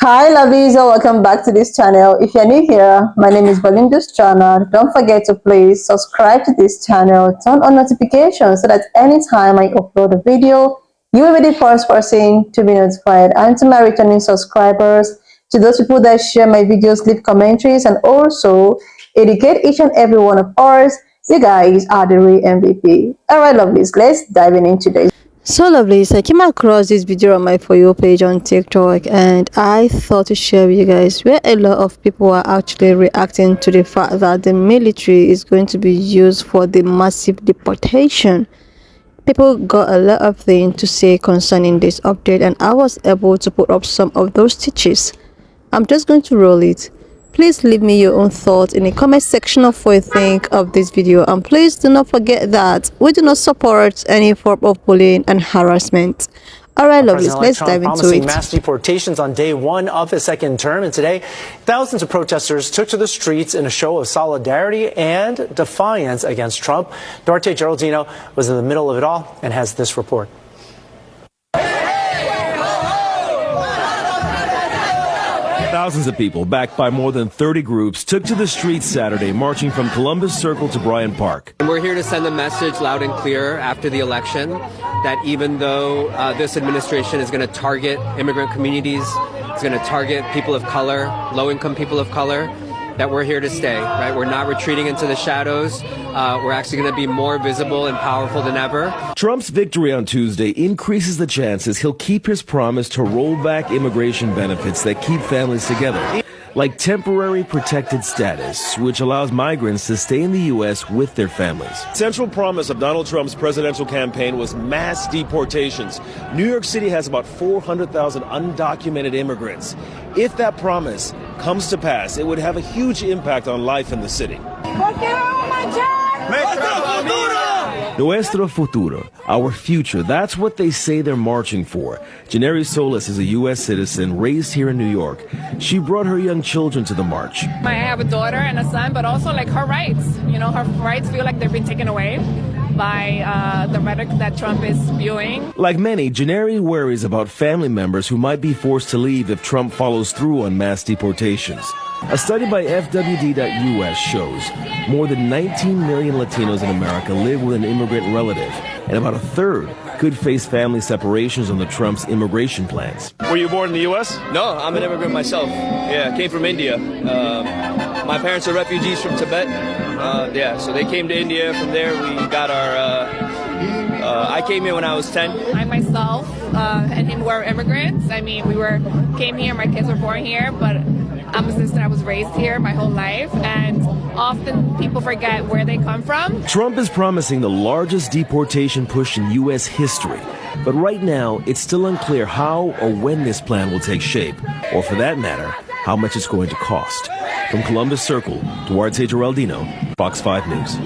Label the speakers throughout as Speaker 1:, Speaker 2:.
Speaker 1: Hi lovelies, welcome back to this channel. If you're new here, my name is Belinda's channel. Don't forget to please subscribe to this channel, turn on notifications so that anytime I upload a video, you will be the first person to be notified. And to my returning subscribers, to those people that share my videos, leave commentaries, and also educate each and every one of us, you guys are the real MVP. Alright lovelies, let's dive in today. So lovely, I came across this video on my For You page on TikTok, and I thought to share with you guys where a lot of people are actually reacting to the fact that the military is going to be used for the massive deportation. People got a lot of things to say concerning this update, and I was able to put up some of those stitches. I'm just going to roll it. Please leave me your own thoughts in the comment section of what you think of this video, and please do not forget that we do not support any form of bullying and harassment. Alright lovelies, let's dive into it.
Speaker 2: Mass deportations on day one of his second term, and today thousands of protesters took to the streets in a show of solidarity and defiance against Trump. Duarte Geraldino was in the middle of it all and has this report.
Speaker 3: Thousands of people, backed by more than 30 groups, took to the streets Saturday, marching from Columbus Circle to Bryant Park.
Speaker 4: And we're here to send a message loud and clear after the election that even though this administration is going to target immigrant communities, it's going to target people of color, low-income people of color, that we're here to stay, right? We're not retreating into the shadows. We're actually going to be more visible and powerful than ever.
Speaker 3: Trump's victory on Tuesday increases the chances he'll keep his promise to roll back immigration benefits that keep families together, like temporary protected status, which allows migrants to stay in the U.S. with their families. Central promise of Donald Trump's presidential campaign was mass deportations. New York City has about 400,000 undocumented immigrants. If that promise comes to pass, it would have a huge impact on life in the city. Nuestro futuro, our future, that's what they say they're marching for. Janeri Solis is a U.S. citizen raised here in New York. She brought her young children to the march.
Speaker 5: I have a daughter and a son, but also like her rights. You know, her rights feel like they've been taken away by the rhetoric that Trump is spewing.
Speaker 3: Like many, Janeri worries about family members who might be forced to leave if Trump follows through on mass deportations. A study by FWD.US shows more than 19 million Latinos in America live with an immigrant relative, and about a third could face family separations under Trump's immigration plans.
Speaker 6: Were you born in the U.S.?
Speaker 4: No, I'm an immigrant myself. Yeah, came from India. My parents are refugees from Tibet. So they came to India. From there, we got our... I came here when I was 10.
Speaker 5: I myself and him were immigrants. I mean, came here, my kids were born here, but I'm a sister. I was raised here my whole life, and often people forget where they come from.
Speaker 3: Trump is promising the largest deportation push in U.S. history, but right now it's still unclear how or when this plan will take shape, or for that matter, how much it's going to cost. From Columbus Circle, Duarte Geraldino, Fox 5 News.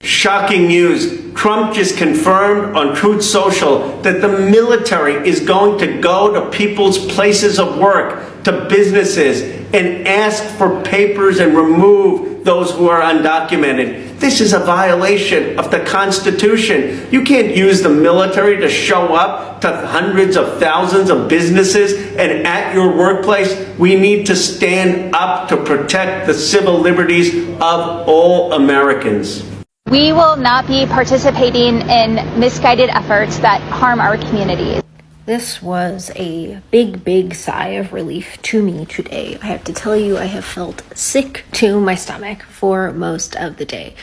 Speaker 7: Shocking news. Trump just confirmed on Truth Social that the military is going to go to people's places of work, to businesses, and ask for papers and remove those who are undocumented. This is a violation of the Constitution. You can't use the military to show up to hundreds of thousands of businesses and at your workplace. We need to stand up to protect the civil liberties of all Americans.
Speaker 8: We will not be participating in misguided efforts that harm our communities.
Speaker 9: This was a big sigh of relief to me today. I have to tell you, I have felt sick to my stomach for most of the day.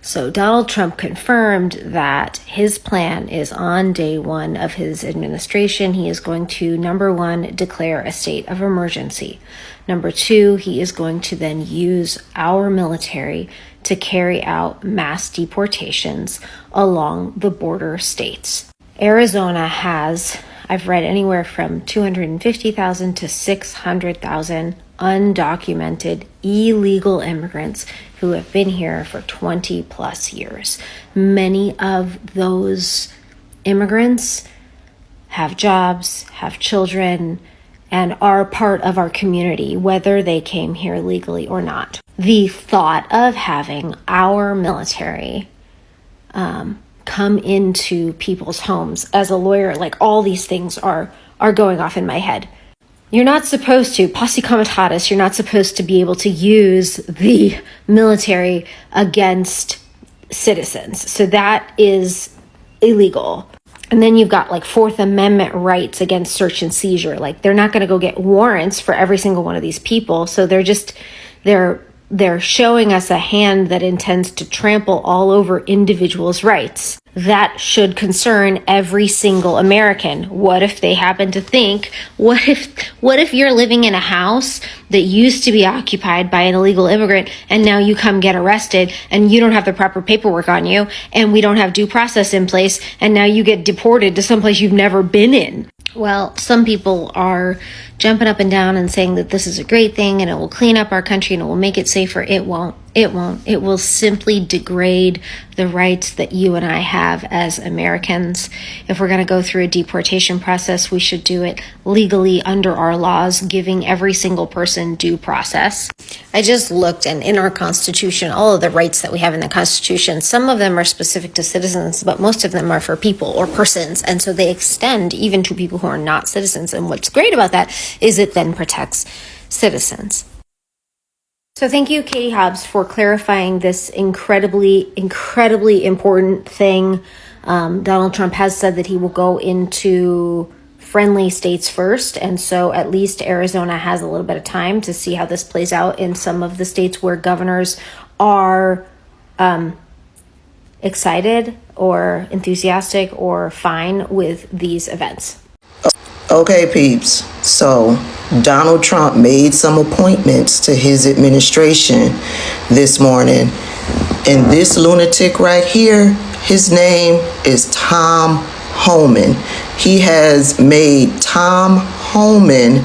Speaker 9: So Donald Trump confirmed that his plan is on day one of his administration. He is going to, number one, declare a state of emergency. Number two, he is going to then use our military to carry out mass deportations along the border states. Arizona has, I've read, anywhere from 250,000 to 600,000 undocumented illegal immigrants who have been here for 20 plus years. Many of those immigrants have jobs, have children, and are part of our community, whether they came here legally or not. The thought of having our military come into people's homes, as a lawyer, like all these things are going off in my head. You're not supposed to, posse comitatus, you're not supposed to be able to use the military against citizens. So that is illegal. And then you've got like Fourth Amendment rights against search and seizure. Like they're not going to go get warrants for every single one of these people. So they're showing us a hand that intends to trample all over individuals' rights. That should concern every single American. What if they happen to think, what if you're living in a house that used to be occupied by an illegal immigrant and now you come get arrested and you don't have the proper paperwork on you and we don't have due process in place and now you get deported to someplace you've never been in? Well, some people are jumping up and down and saying that this is a great thing and it will clean up our country and it will make it safer. It won't. It won't. It will simply degrade the rights that you and I have as Americans. If we're going to go through a deportation process, we should do it legally under our laws, giving every single person due process. I just looked, and in our Constitution, all of the rights that we have in the Constitution, some of them are specific to citizens, but most of them are for people or persons. And so they extend even to people who are not citizens. And what's great about that is it then protects citizens. So thank you, Katie Hobbs, for clarifying this incredibly, incredibly important thing. Donald Trump has said that he will go into friendly states first. And so at least Arizona has a little bit of time to see how this plays out in some of the states where governors are excited or enthusiastic or fine with these events.
Speaker 6: Okay, peeps. So Donald Trump made some appointments to his administration this morning. And this lunatic right here, his name is Tom Homan. He has made Tom Homan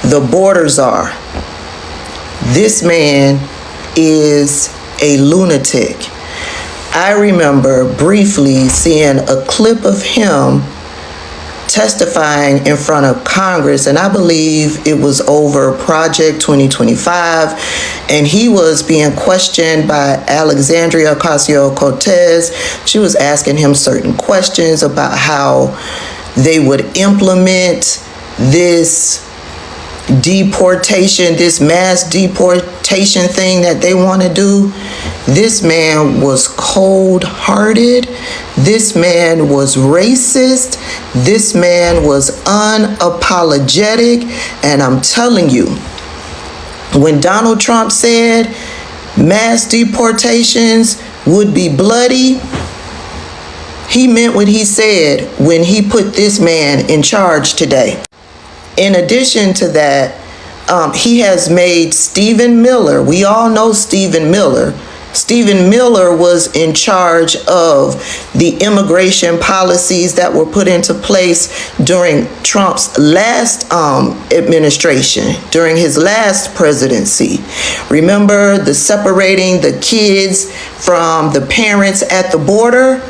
Speaker 6: the border czar. This man is a lunatic. I remember briefly seeing a clip of him testifying in front of Congress, and I believe it was over Project 2025, and he was being questioned by Alexandria Ocasio-Cortez. She was asking him certain questions about how they would implement this deportation, this mass deportation thing that they want to do. This man was cold-hearted. This man was racist. This man was unapologetic. And I'm telling you, when Donald Trump said mass deportations would be bloody, he meant what he said when he put this man in charge today. In addition to that, he has made Stephen Miller. We all know Stephen Miller. Stephen Miller was in charge of the immigration policies that were put into place during Trump's last administration, during his last presidency. Remember the separating the kids from the parents at the border?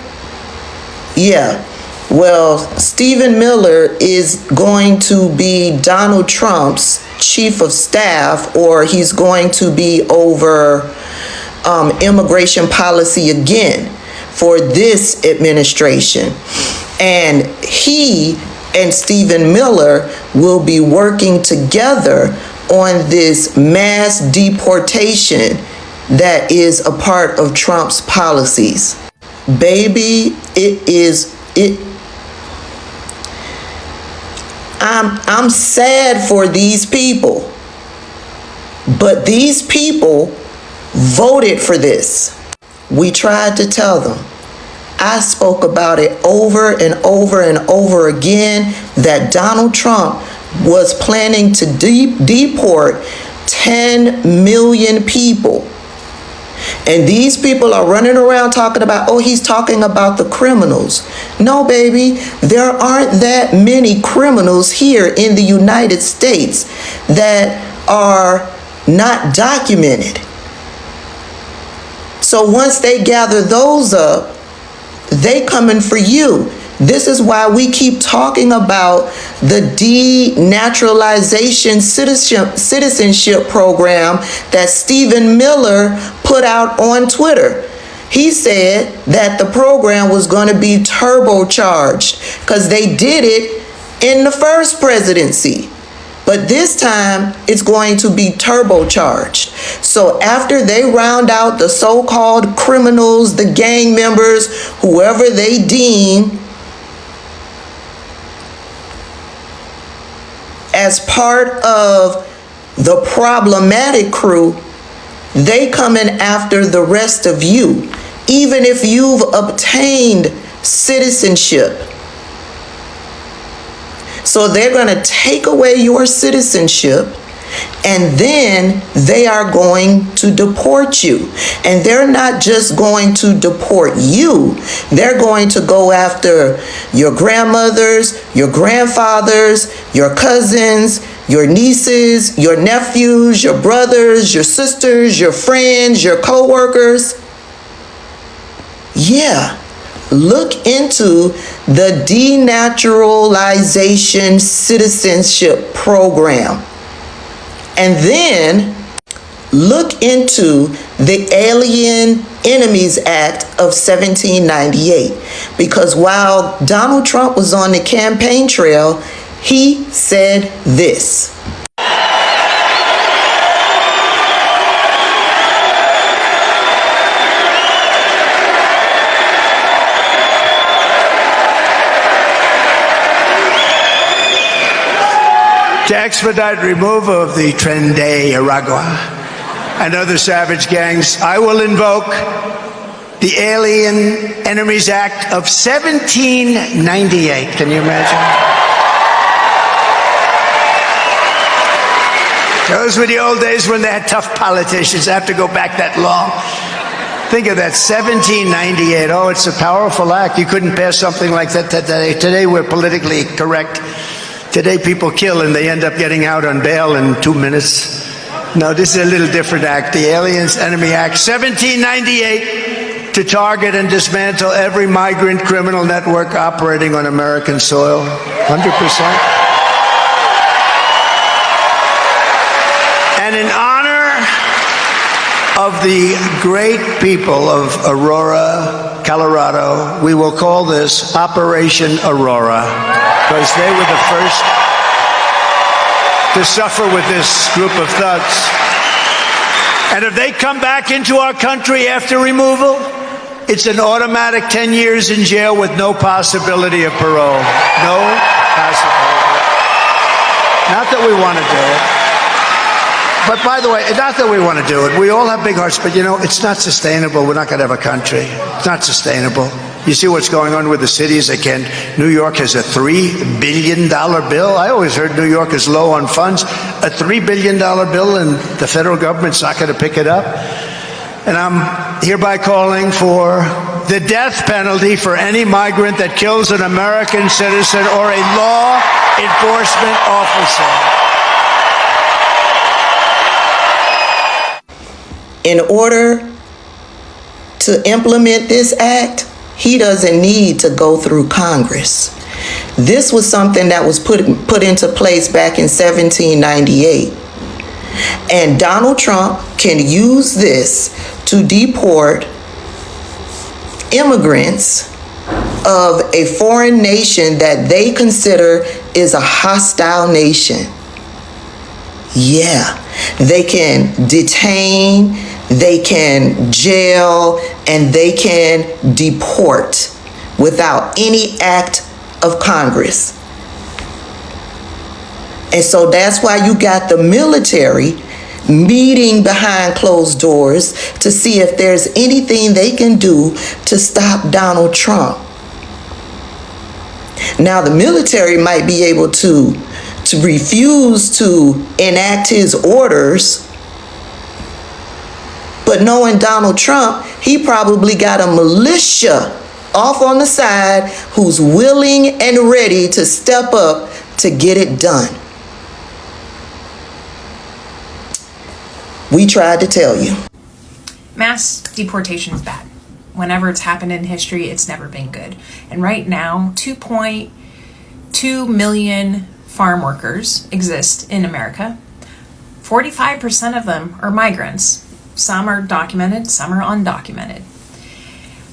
Speaker 6: Yeah. Well, Stephen Miller is going to be Donald Trump's chief of staff, or he's going to be over immigration policy again for this administration. And he and Stephen Miller will be working together on this mass deportation that is a part of Trump's policies. Baby, I'm sad for these people, but these people voted for this. We tried to tell them. I spoke about it over and over and over again that Donald Trump was planning to deport 10 million people. And these people are running around talking about, oh, he's talking about the criminals. No, baby, there aren't that many criminals here in the United States that are not documented. So once they gather those up, they coming for you. This is why we keep talking about the denaturalization citizenship program that Stephen Miller put out on Twitter. He said that the program was going to be turbocharged because they did it in the first presidency. But this time, it's going to be turbocharged. So after they round out the so-called criminals, the gang members, whoever they deem as part of the problematic crew, they coming after the rest of you, even if you've obtained citizenship. So they're going to take away your citizenship, and then they are going to deport you. And they're not just going to deport you, they're going to go after your grandmothers, your grandfathers, your cousins, your nieces, your nephews, your brothers, your sisters, your friends, your co-workers. Yeah. Look into the denaturalization citizenship program. And then look into the Alien Enemies Act of 1798. Because while Donald Trump was on the campaign trail, he said this.
Speaker 10: To expedite removal of the Tren de Aragua and other savage gangs, I will invoke the Alien Enemies Act of 1798. Can you imagine? Those were the old days when they had tough politicians. I have to go back that long. Think of that, 1798. Oh, it's a powerful act. You couldn't pass something like that today. Today we're politically correct. Today people kill and they end up getting out on bail in 2 minutes. No, this is a little different act. The Aliens Enemy Act, 1798, to target and dismantle every migrant criminal network operating on American soil. 100%. And in honor of the great people of Aurora, Colorado, we will call this Operation Aurora, because they were the first to suffer with this group of thugs. And if they come back into our country after removal, it's an automatic 10 years in jail with no possibility of parole. No possibility. Not that we want to do it. But by the way, not that we want to do it. We all have big hearts, but you know, it's not sustainable. We're not going to have a country. It's not sustainable. You see what's going on with the cities again. New York has a $3 billion bill. I always heard New York is low on funds. A $3 billion bill, and the federal government's not going to pick it up. And I'm hereby calling for the death penalty for any migrant that kills an American citizen or a law enforcement officer.
Speaker 6: In order to implement this act, he doesn't need to go through Congress. This was something that was put into place back in 1798. And Donald Trump can use this to deport immigrants of a foreign nation that they consider is a hostile nation. Yeah, they can detain, they can jail, and they can deport without any act of Congress. And so that's why you got the military meeting behind closed doors to see if there's anything they can do to stop Donald Trump. Now, the military might be able to refuse to enact his orders, but knowing Donald Trump, he probably got a militia off on the side who's willing and ready to step up to get it done. We tried to tell you.
Speaker 11: Mass deportation is bad. Whenever it's happened in history, it's never been good. And right now, 2.2 million farm workers exist in America. 45% of them are migrants. Some are documented, some are undocumented.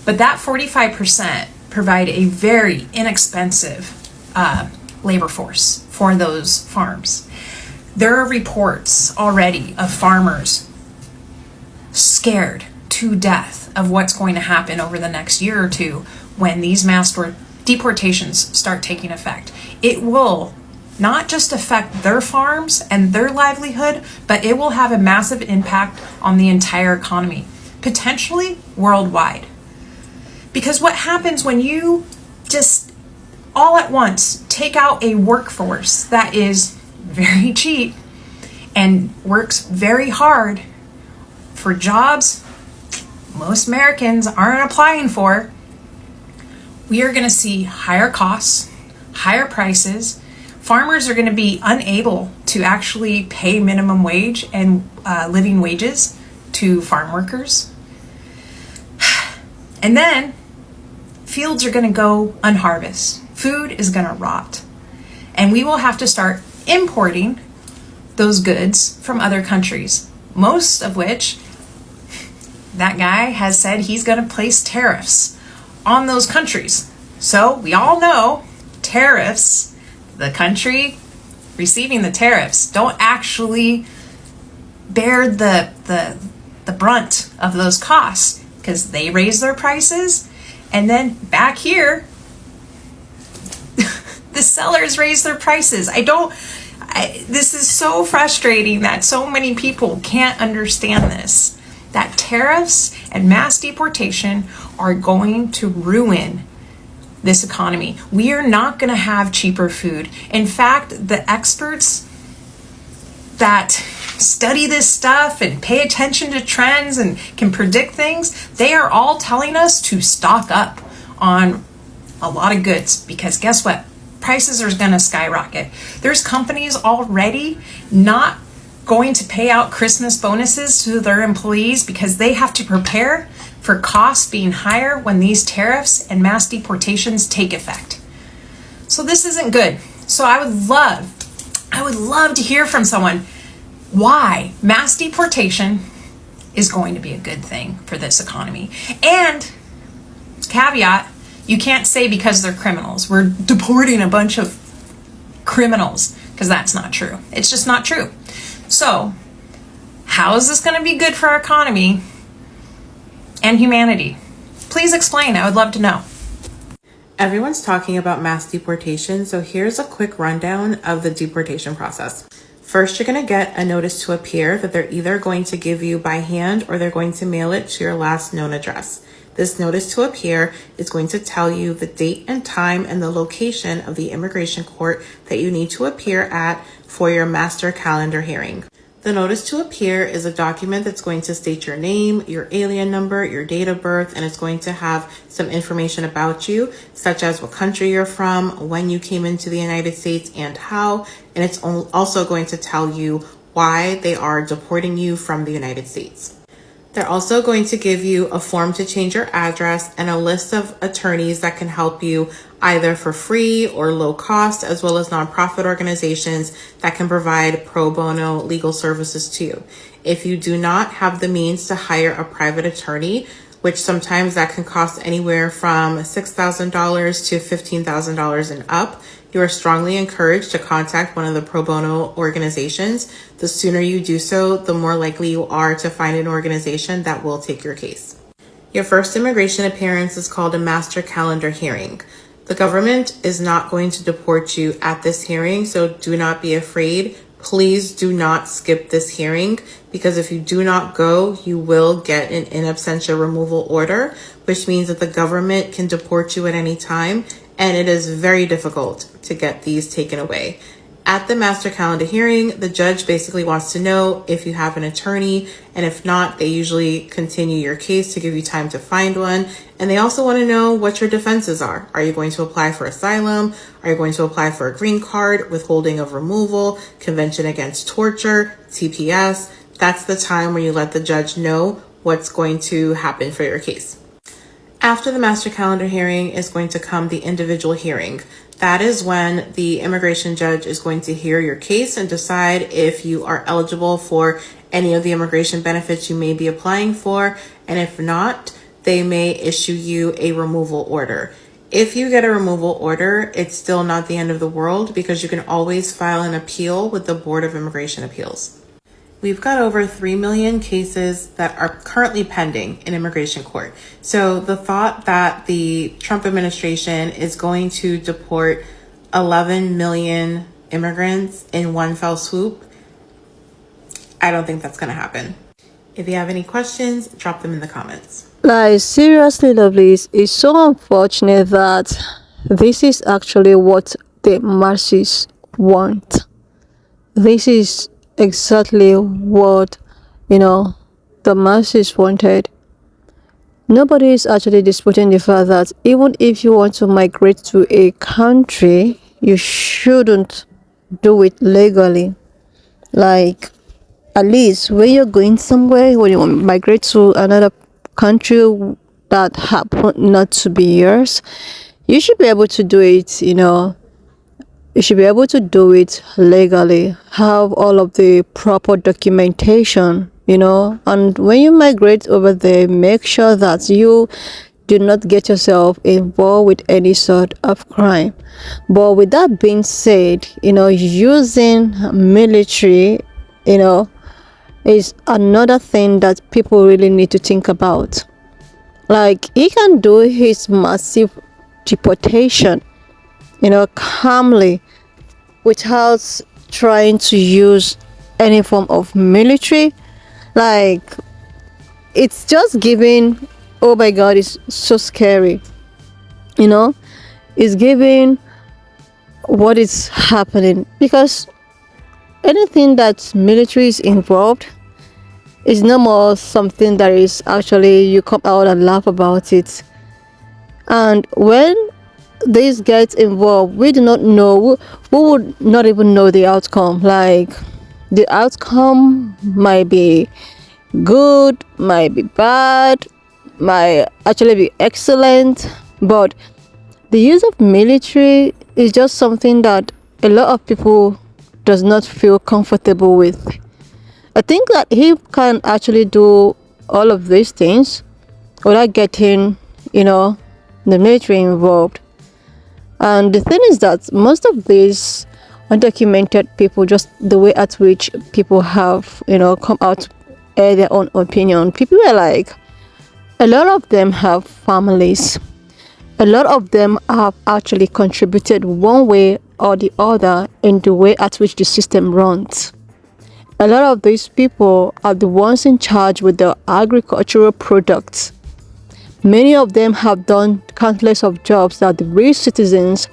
Speaker 11: But that 45% provide a very inexpensive labor force for those farms. There are reports already of farmers scared to death of what's going to happen over the next year or two when these mass deportations start taking effect. It will not just affect their farms and their livelihood, but it will have a massive impact on the entire economy, potentially worldwide. Because what happens when you just all at once take out a workforce that is very cheap and works very hard for jobs most Americans aren't applying for, we are going to see higher costs, higher prices. Farmers are going to be unable to actually pay minimum wage and living wages to farm workers. And then fields are going to go unharvested. Food is going to rot. And we will have to start importing those goods from other countries, most of which that guy has said he's going to place tariffs on those countries. So we all know tariffs, the country receiving the tariffs, don't actually bear the brunt of those costs because they raise their prices, and then back here the sellers raise their prices. This is so frustrating that so many people can't understand this, that tariffs and mass deportation are going to ruin this economy. We are not going to have cheaper food. In fact, the experts that study this stuff and pay attention to trends and can predict things, they are all telling us to stock up on a lot of goods, because guess what? Prices are going to skyrocket. There's companies already not going to pay out Christmas bonuses to their employees because they have to prepare for costs being higher when these tariffs and mass deportations take effect. So this isn't good. So I would love to hear from someone why mass deportation is going to be a good thing for this economy. And caveat, you can't say because they're criminals, we're deporting a bunch of criminals, because that's not true. It's just not true. So how is this going to be good for our economy and humanity? Please explain. I would love to know.
Speaker 12: Everyone's talking about mass deportation, so here's a quick rundown of the deportation process. First, you're going to get a notice to appear that they're either going to give you by hand or they're going to mail it to your last known address. This notice to appear is going to tell you the date and time and the location of the immigration court that you need to appear at for your master calendar hearing. The notice to appear is a document that's going to state your name, your alien number, your date of birth, and it's going to have some information about you, such as what country you're from, when you came into the United States, and how. And it's also going to tell you why they are deporting you from the United States. They're also going to give you a form to change your address and a list of attorneys that can help you either for free or low cost, as well as nonprofit organizations that can provide pro bono legal services to you. If you do not have the means to hire a private attorney, which sometimes that can cost anywhere from $6,000 to $15,000 and up, you are strongly encouraged to contact one of the pro bono organizations. The sooner you do so, the more likely you are to find an organization that will take your case. Your first immigration appearance is called a master calendar hearing. The government is not going to deport you at this hearing, so do not be afraid. Please do not skip this hearing, because if you do not go, you will get an in absentia removal order, which means that the government can deport you at any time, and it is very difficult to get these taken away. At the master calendar hearing, the judge basically wants to know if you have an attorney, and if not, they usually continue your case to give you time to find one. And they also want to know what your defenses are. Are you going to apply for asylum? Are you going to apply for a green card, withholding of removal, Convention Against Torture, TPS? That's the time where you let the judge know what's going to happen for your case. After the master calendar hearing is going to come the individual hearing. That is when the immigration judge is going to hear your case and decide if you are eligible for any of the immigration benefits you may be applying for. And if not, they may issue you a removal order. If you get a removal order, it's still not the end of the world because you can always file an appeal with the Board of Immigration Appeals. We've got over 3 million cases that are currently pending in immigration court. So the thought that the Trump administration is going to deport 11 million immigrants in one fell swoop, I don't think that's going to happen. If you have any questions, drop them in the comments.
Speaker 1: Like, seriously, lovelies, it's so unfortunate that this is actually what the masses want. This is exactly what, the masses wanted. Nobody is actually disputing the fact that even if you want to migrate to a country, you shouldn't do it legally. Like, at least when you're going somewhere, when you migrate to another country that happen not to be yours, you should be able to do it, you should be able to do it legally, have all of the proper documentation, and when you migrate over there, make sure that you do not get yourself involved with any sort of crime. But with that being said, using military, is another thing that people really need to think about. Like, he can do his massive deportation, calmly, without trying to use any form of military. Like, it's just giving, oh my god, it's so scary. It's giving what is happening, because anything that military is involved is no more something that is actually you come out and laugh about it. And when this gets involved, we do not know, we would not even know the outcome. Like, the outcome might be good, might be bad, might actually be excellent, but the use of military is just something that a lot of people does not feel comfortable with. I think that he can actually do all of these things without getting, the military involved. And the thing is that most of these undocumented people, just the way at which people have, come out to air their own opinion, people are like, a lot of them have families. A lot of them have actually contributed one way or the other in the way at which the system runs. A lot of these people are the ones in charge with the agricultural products. Many of them have done countless of jobs that the real citizens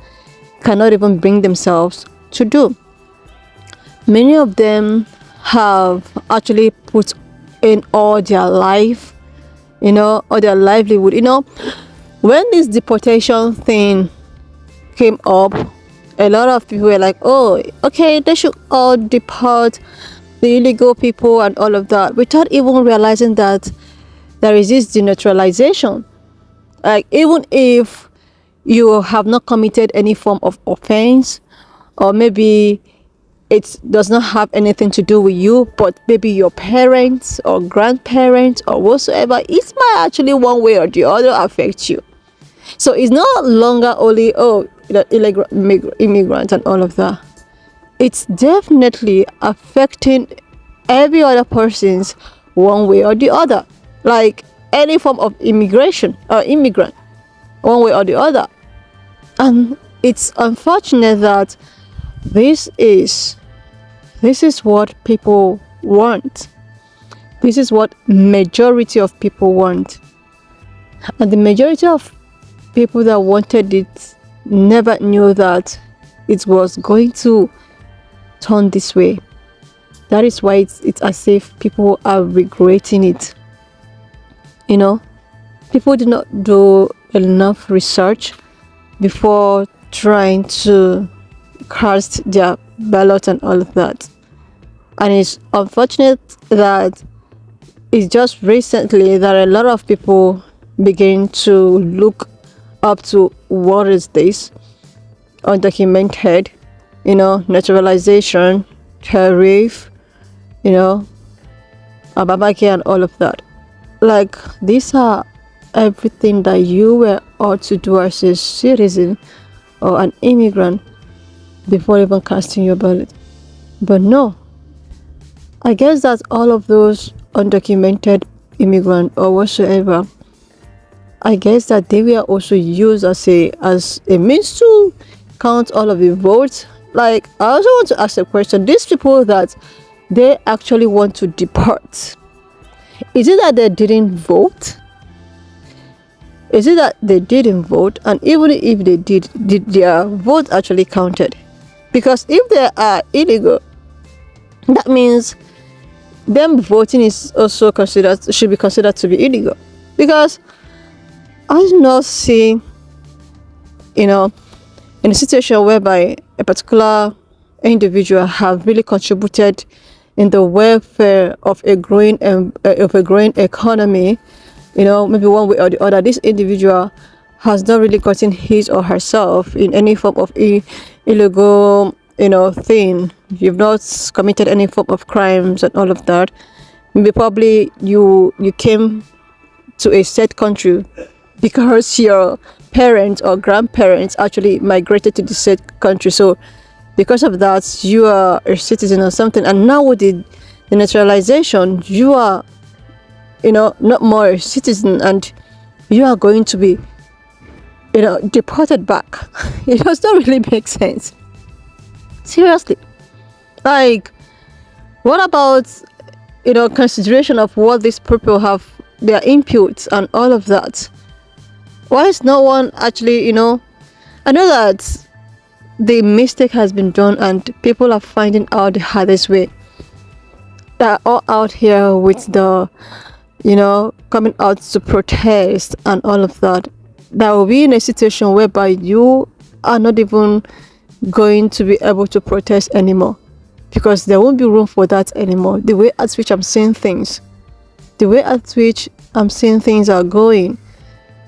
Speaker 1: cannot even bring themselves to do. Many of them have actually put in all their life, all their livelihood. When this deportation thing came up, a lot of people were like, oh, okay, they should all deport the illegal people and all of that, without even realizing that there is this denaturalization. Like, even if you have not committed any form of offense, or maybe it does not have anything to do with you, but maybe your parents or grandparents or whatsoever, it might actually one way or the other affect you. So it's no longer only, illegal immigrant and all of that. It's definitely affecting every other person's one way or the other. Like, any form of immigration or immigrant, one way or the other. And it's unfortunate that this is what people want. This is what majority of people want. And the majority of people that wanted it never knew that it was going to turn this way. That is why it's as if people are regretting it. People did not do enough research before trying to cast their ballot and all of that. And it's unfortunate that it's just recently that a lot of people begin to look up to what is this undocumented, naturalization, tariff, Ababake and all of that. Like, these are everything that you were ought to do as a citizen or an immigrant before even casting your ballot. But no, I guess that all of those undocumented immigrants or whatsoever, I guess that they were also used as a means to count all of the votes. Like, I also want to ask a question. These people that they actually want to deport, is it that they didn't vote? Is it that they didn't vote? And even if they did their vote actually counted? Because if they are illegal, that means them voting is also should be considered to be illegal. Because I do not see, in a situation whereby a particular individual have really contributed in the welfare of a growing economy, maybe one way or the other, this individual has not really gotten his or herself in any form of illegal, thing. You've not committed any form of crimes and all of that. Maybe probably you came to a said country because your parents or grandparents actually migrated to the said country. So because of that, you are a citizen or something. And now with the naturalization, you are, not more a citizen, and you are going to be, deported back. It does not really make sense. Seriously. Like, what about, consideration of what these people have, their inputs and all of that? Why is no one actually, I know that the mistake has been done and people are finding out the hardest way. They're all out here with the, coming out to protest and all of that. That will be in a situation whereby you are not even going to be able to protest anymore, because there won't be room for that anymore. The way at which I'm seeing things are going,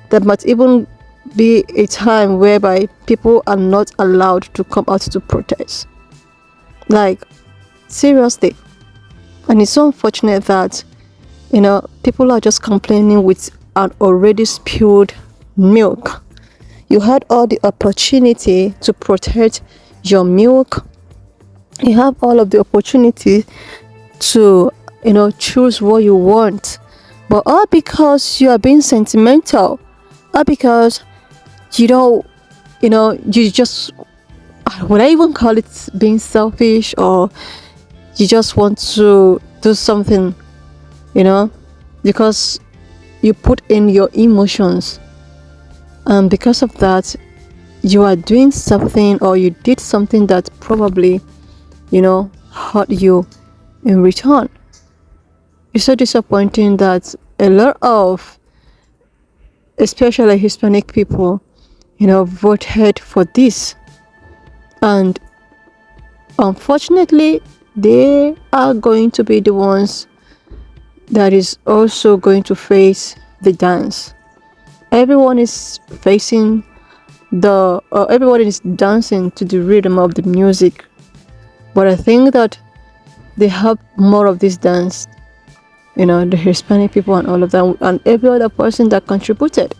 Speaker 1: there might even be a time whereby people are not allowed to come out to protest. Like, seriously. And it's so unfortunate that, people are just complaining with an already spilled milk. You had all the opportunity to protect your milk. You have all of the opportunity to, choose what you want. But all because you are being sentimental, all because you just, would I even call it being selfish, or you just want to do something, because you put in your emotions, and because of that, you are doing something, or you did something that probably, hurt you in return. It's so disappointing that a lot of, especially Hispanic people, voted for this. And unfortunately, they are going to be the ones that is also going to face the dance. Everyone is facing everybody is dancing to the rhythm of the music. But I think that they have more of this dance, the Hispanic people and all of them, and every other person that contributed,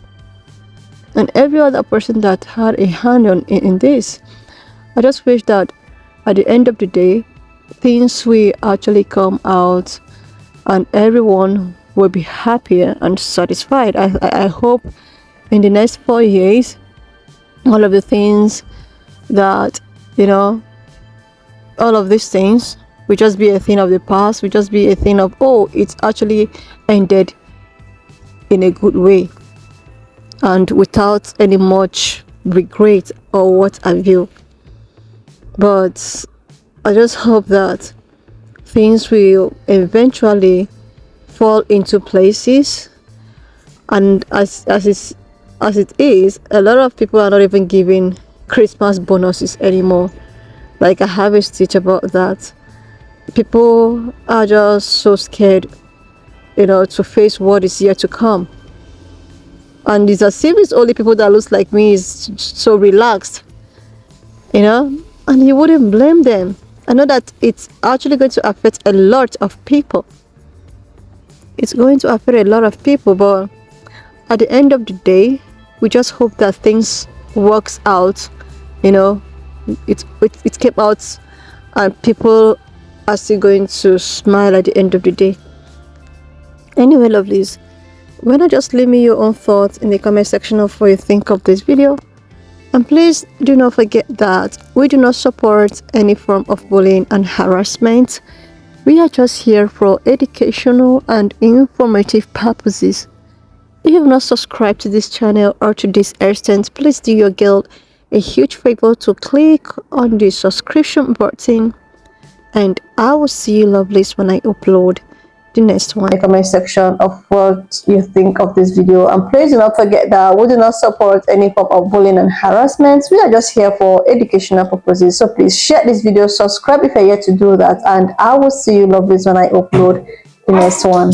Speaker 1: and every other person that had a hand in this. I just wish that at the end of the day, things will actually come out and everyone will be happier and satisfied. I hope in the next 4 years, all of the things that, all of these things will just be a thing of the past, will just be a thing of, oh, it's actually ended in a good way and without any much regret or what have you. But I just hope that things will eventually fall into places, and as it is, a lot of people are not even giving Christmas bonuses anymore. Like, I have a stitch about that. People are just so scared, to face what is yet to come. And it's as if it's only people that looks like me is so relaxed, and you wouldn't blame them. I know that it's actually going to affect a lot of people. It's going to affect a lot of people, but at the end of the day, we just hope that things works out, you know, it came out and people are still going to smile at the end of the day. Anyway, lovelies, why not just leave me your own thoughts in the comment section of what you think of this video. And please do not forget that we do not support any form of bullying and harassment. We are just here for educational and informative purposes. If you have not subscribed to this channel or to this extent, please do your girl a huge favor to click on the subscription button, and I will see you lovelies when I upload the next one. In the comment section of what you think of this video, and please do not forget that we do not support any form of bullying and harassment. We are just here for educational purposes. So please share this video, subscribe if you're yet to do that, and I will see you lovelies when I upload the next one.